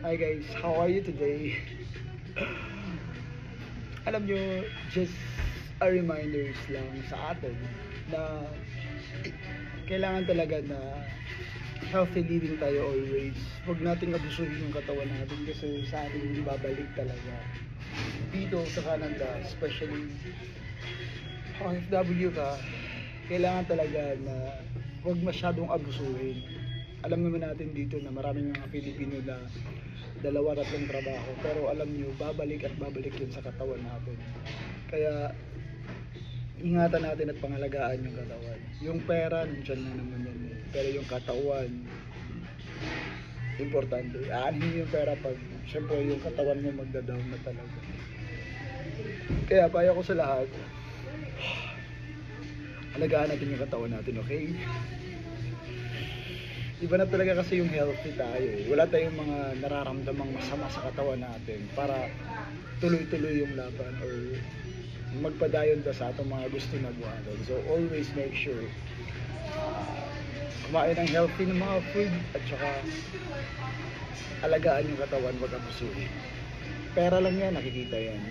Hi guys, how are you today? Alam nyo, just a reminders lang sa atin na kailangan talaga na healthy living tayo always. Huwag nating abusuhin yung katawan natin kasi sa atin hindi babalik talaga. Dito sa Canada, especially OFW ka, kailangan talaga na huwag masyadong abusuhin. Alam naman natin dito na maraming mga Pilipino na dalawa, tatlong trabaho, pero alam nyo, babalik at babalik yun sa katawan natin. Kaya ingatan natin at pangalagaan yung katawan. Yung pera, nandyan na naman yan eh. Pero yung katawan, importante. Aanhin yung pera pag, syempre, yung katawan mo magda-down na talaga. Kaya payo ko sa lahat, alagaan natin yung katawan natin, okay? Iba na talaga kasi yung healthy tayo eh. Wala tayong mga nararamdamang masama sa katawan natin para tuloy-tuloy yung laban or magpadayon pa sa atong mga gusto na buhatin. So always make sure kumain ng healthy ng mga food at saka alagaan yung katawan, wag abusuhin. Pera lang yan, nakikita yan.